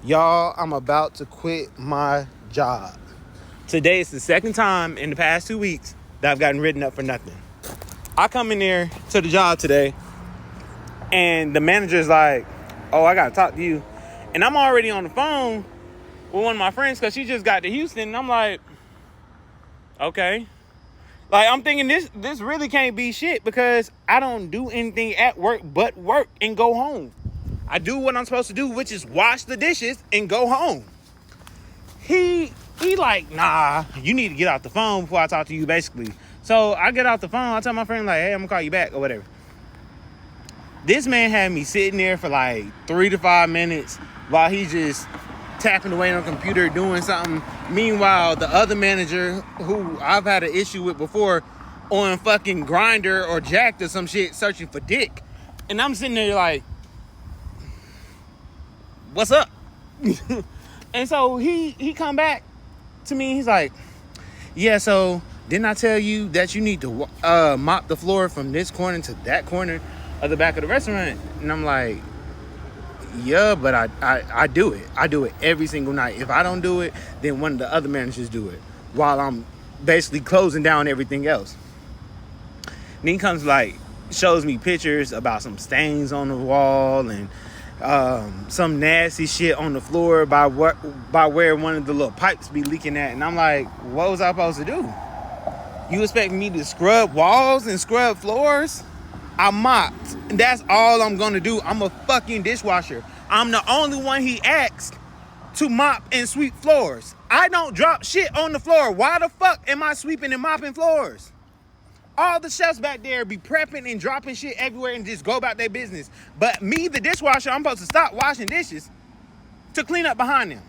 Y'all, I'm about to quit my job. Today is the second time in the past 2 weeks that I've gotten written up for nothing. I come in there to the job today, and the manager's like, oh, I got to talk to you. And I'm already on the phone with one of my friends because she just got to Houston. And I'm like, okay. Like, I'm thinking this really can't be shit because I don't do anything at work but work and go home. I do what I'm supposed to do, which is wash the dishes and go home. He like, nah, you need to get off the phone before I talk to you, basically. So I get off the phone. I tell my friend, like, hey, I'm going to call you back or whatever. This man had me sitting there for like 3 to 5 minutes while he just tapping away on the computer doing something. Meanwhile, the other manager, who I've had an issue with before, on fucking Grindr or Jack'd or some shit, searching for dick. And I'm sitting there like, what's up? And so he come back to me. He's like, yeah, so didn't I tell you that you need to mop the floor from this corner to that corner of the back of the restaurant? And I'm like, yeah, but I do it. I do it every single night. If I don't do it, then one of the other managers do it while I'm basically closing down everything else. And he comes like, shows me pictures about some stains on the wall and some nasty shit on the floor by where one of the little pipes be leaking at. And I'm like, what was I supposed to do? You expect me to scrub walls and scrub floors? I mopped. That's all I'm gonna do. I'm a fucking dishwasher. I'm the only one he asked to mop and sweep floors. I don't drop shit on the floor. Why the fuck am I sweeping and mopping floors? All the chefs back there be prepping and dropping shit everywhere and just go about their business. But me, the dishwasher, I'm supposed to stop washing dishes to clean up behind them.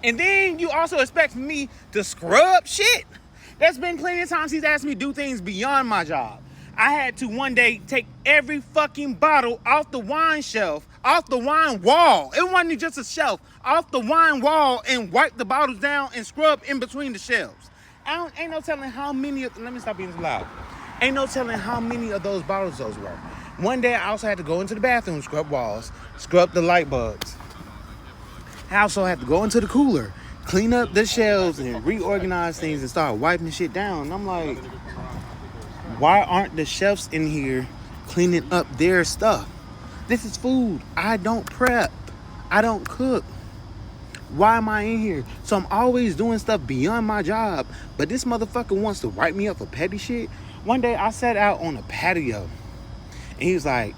And then you also expect me to scrub shit? There's been plenty of times he's asked me to do things beyond my job. I had to one day take every fucking bottle off the wine shelf, off the wine wall. It wasn't just a shelf, off the wine wall, and wipe the bottles down and scrub in between the shelves. Ain't no telling how many of, let me stop being so loud. Ain't no telling how many of those bottles those were. One day I also had to go into the bathroom, scrub walls, scrub the light bulbs. I also had to go into the cooler, clean up the shelves and reorganize things and start wiping shit down. And I'm like, why aren't the chefs in here cleaning up their stuff? This is food. I don't prep. I don't cook. Why am I in here? So I'm always doing stuff beyond my job. But this motherfucker wants to write me up for petty shit. One day I sat out on a patio. And he was like,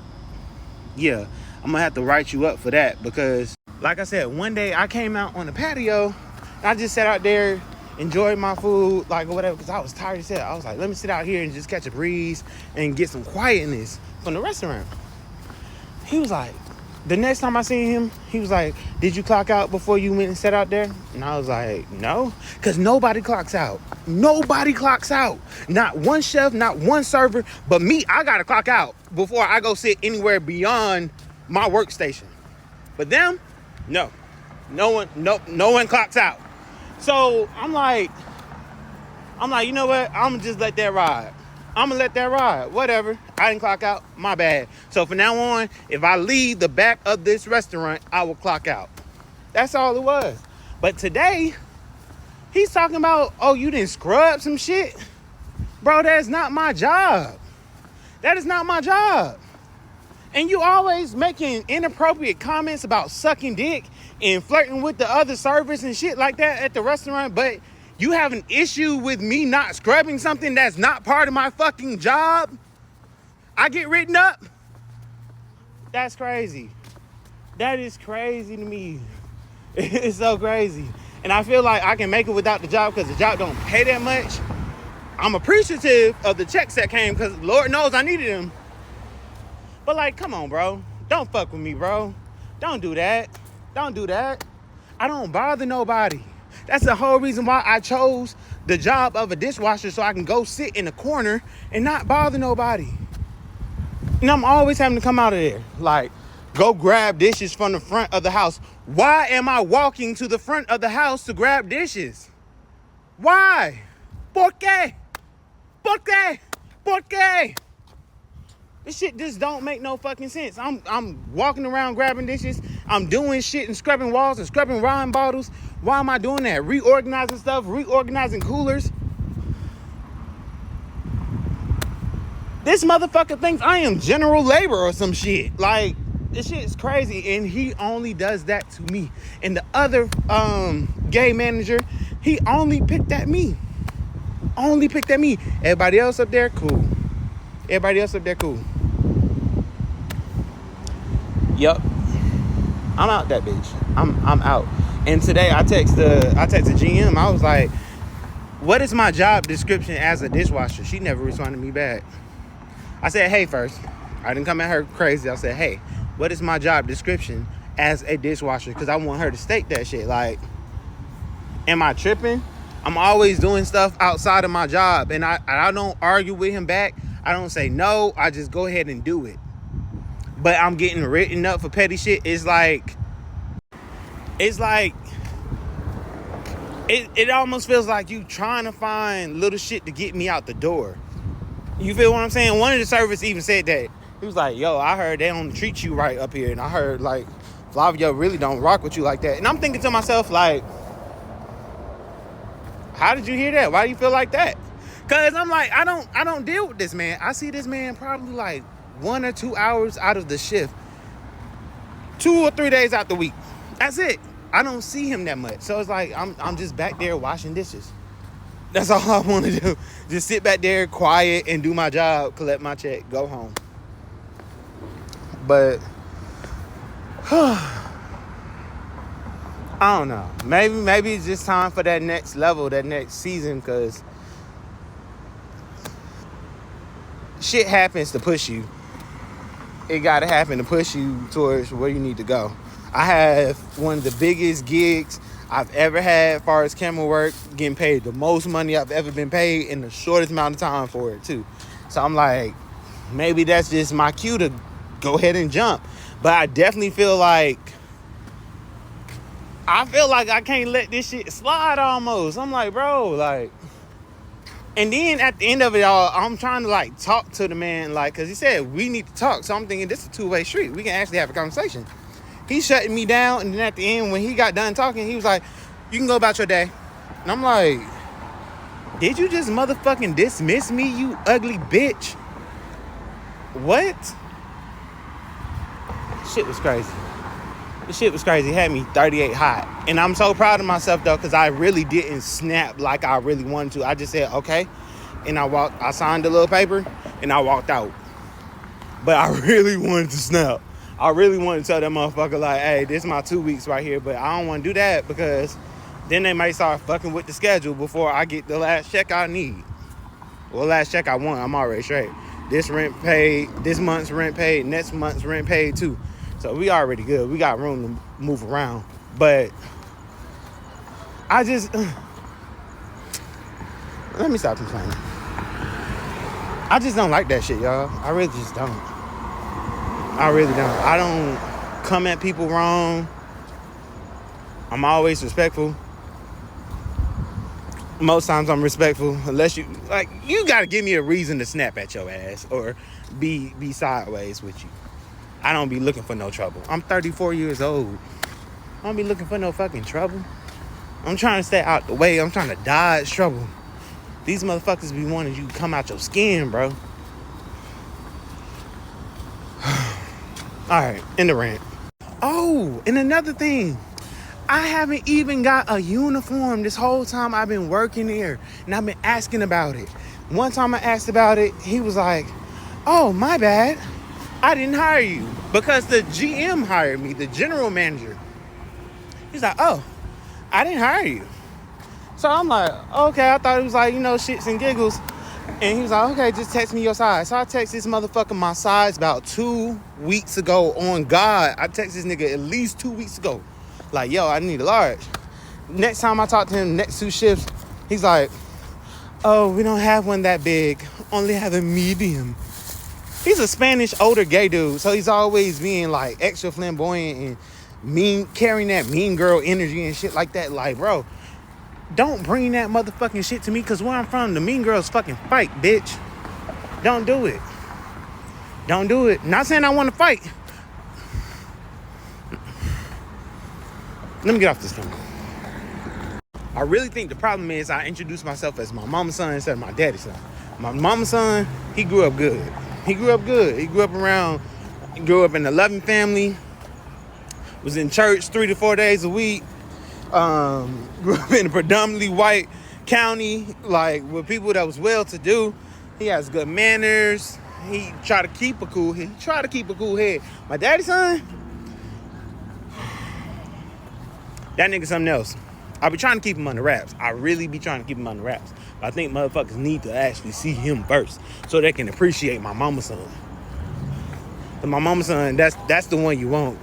yeah, I'm going to have to write you up for that. Because, like I said, one day I came out on the patio. And I just sat out there, enjoyed my food, like, or whatever. Because I was tired as hell. I was like, let me sit out here and just catch a breeze and get some quietness from the restaurant. He was like, the next time I seen him, he was like, did you clock out before you went and sat out there? And I was like, no. Because nobody clocks out. Nobody clocks out. Not one chef, not one server. But me, I got to clock out before I go sit anywhere beyond my workstation. But them, no. No one clocks out. So I'm like, you know what? I'm going to just let that ride. I'm going to let that ride. Whatever. I didn't clock out. My bad. So from now on, if I leave the back of this restaurant, I will clock out. That's all it was. But today, he's talking about, oh, you didn't scrub some shit? Bro, that's not my job. That is not my job. And you always making inappropriate comments about sucking dick and flirting with the other servers and shit like that at the restaurant, but you have an issue with me not scrubbing something that's not part of my fucking job? I get written up? That's crazy. That is crazy to me. It's so crazy. And I feel like I can make it without the job because the job don't pay that much. I'm appreciative of the checks that came because Lord knows I needed them. But like, come on, bro. Don't fuck with me, bro. Don't do that. Don't do that. I don't bother nobody. That's the whole reason why I chose the job of a dishwasher, so I can go sit in a corner and not bother nobody. And I'm always having to come out of there. Like, go grab dishes from the front of the house. Why am I walking to the front of the house to grab dishes? Why? ¿Por qué? ¿Por qué? ¿Por qué? This shit just don't make no fucking sense. I'm walking around grabbing dishes, I'm doing shit and scrubbing walls and scrubbing wine bottles. Why am I doing that? Reorganizing stuff, reorganizing coolers. This motherfucker thinks I am general labor or some shit. Like, this shit is crazy. And he only does that to me. And the other gay manager, he only picked at me. Only picked at me. Everybody else up there, cool. Everybody else up there, cool. Yup. I'm out that bitch. I'm out. And today I texted GM. I was like, what is my job description as a dishwasher? She never responded to me back. I said, hey, first. I didn't come at her crazy. I said, hey, what is my job description as a dishwasher? Because I want her to state that shit. Like, am I tripping? I'm always doing stuff outside of my job. And I don't argue with him back. I don't say no. I just go ahead and do it. But I'm getting written up for petty shit. It's like, it almost feels like you trying to find little shit to get me out the door. You feel what I'm saying? One of the servers even said that. He was like, yo, I heard they don't treat you right up here. And I heard, like, Flavio really don't rock with you like that. And I'm thinking to myself, like, how did you hear that? Why do you feel like that? Because I'm like, I don't deal with this man. I see this man probably like 1 or 2 hours out of the shift. 2 or 3 days out the week. That's it. I don't see him that much. So it's like, I'm just back there washing dishes. That's all I want to do. Just sit back there quiet and do my job, collect my check, go home. But I don't know. Maybe it's just time for that next level, that next season, because shit happens to push you. It gotta happen to push you towards where you need to go. I have one of the biggest gigs I've ever had as far as camera work, getting paid the most money I've ever been paid in the shortest amount of time for it too. So I'm like, maybe that's just my cue to go ahead and jump. But I definitely feel like I can't let this shit slide almost. I'm like, bro, like, and then at the end of it all, I'm trying to like talk to the man, like, cause he said we need to talk. So I'm thinking this is a two-way street. We can actually have a conversation. He's shutting me down, and then at the end, when he got done talking, he was like, you can go about your day. And I'm like, did you just motherfucking dismiss me, you ugly bitch? What? Shit was crazy. This shit was crazy. It had me 38 hot. And I'm so proud of myself, though, because I really didn't snap like I really wanted to. I just said, okay. And I signed the little paper, and I walked out. But I really wanted to snap. I really want to tell that motherfucker, like, hey, this is my 2 weeks right here, but I don't want to do that because then they might start fucking with the schedule before I get the last check I need. Well, last check I want, I'm already straight. This rent paid, this month's rent paid, next month's rent paid too. So we already good. We got room to move around. But I just, let me stop complaining. I just don't like that shit, y'all. I really just don't. I really don't. I don't come at people wrong. I'm always respectful. Most times I'm respectful, unless you gotta give me a reason to snap at your ass or be sideways with you. I don't be looking for no trouble. I'm 34 years old. I don't be looking for no fucking trouble. I'm trying to stay out the way. I'm trying to dodge trouble. These motherfuckers be wanting you to come out your skin, bro. All right, in the rant. Oh, and another thing. I haven't even got a uniform this whole time I've been working here. And I've been asking about it. One time I asked about it, he was like, oh, my bad. I didn't hire you. Because the GM hired me, the general manager. He's like, oh, I didn't hire you. So I'm like, okay, I thought it was like, shits and giggles. And he was like, okay, just text me your size. So I text this motherfucker my size about 2 weeks ago on God. I text this nigga at least 2 weeks ago. Like, yo, I need a large. Next time I talk to him, next 2 shifts, he's like, oh, we don't have one that big. Only have a medium. He's a Spanish older gay dude. So he's always being like extra flamboyant and mean, carrying that mean girl energy and shit like that. Like, bro, don't bring that motherfucking shit to me, because where I'm from, the mean girls fucking fight, bitch. Don't do it. Don't do it. Not saying I want to fight. Let me get off this thing. I really think the problem is I introduced myself as my mama's son instead of my daddy's son. My mama's son, he grew up good. He grew up good. He grew up in a loving family, was in church 3 to 4 days a week, grew up in a predominantly white county, like with people that was well-to-do. He has good manners. He tried to keep a cool head. My daddy's son, that nigga something else. I be trying to keep him under wraps. I really be trying to keep him under wraps. But I think motherfuckers need to actually see him first so they can appreciate my mama's son. And my mama's son, that's the one you want.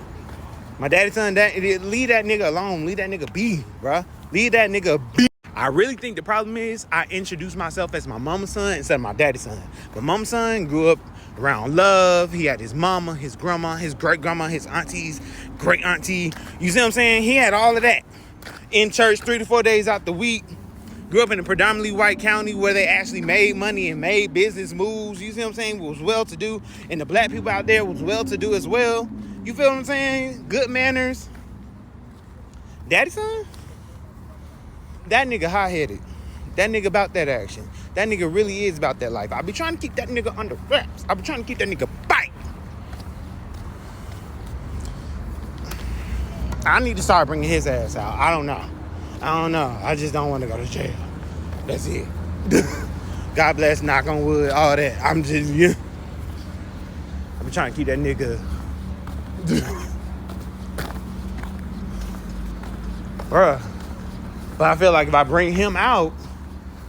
My daddy's son, leave that nigga alone. Leave that nigga be, bruh. Leave that nigga be. I really think the problem is I introduced myself as my mama's son instead of my daddy's son. My mama's son grew up around love. He had his mama, his grandma, his great-grandma, his aunties, great-auntie. You see what I'm saying? He had all of that. In church 3 to 4 days out the week. Grew up in a predominantly white county where they actually made money and made business moves. You see what I'm saying? Was well-to-do. And the black people out there was well-to-do as well. You feel what I'm saying? Good manners. Daddy son? That nigga high-headed. That nigga about that action. That nigga really is about that life. I be trying to keep that nigga under wraps. I be trying to keep that nigga bite. I need to start bringing his ass out. I don't know. I just don't want to go to jail. That's it. God bless, knock on wood, all that. I'm just, yeah. I be trying to keep that nigga. Bruh. But I feel like if I bring him out,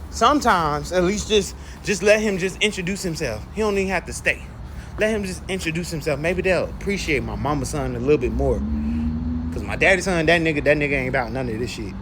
sometimes at least just let him just introduce himself. He don't even have to stay. Let him just introduce himself. Maybe they'll appreciate my mama's son a little bit more. Cause my daddy's son, that nigga ain't about none of this shit.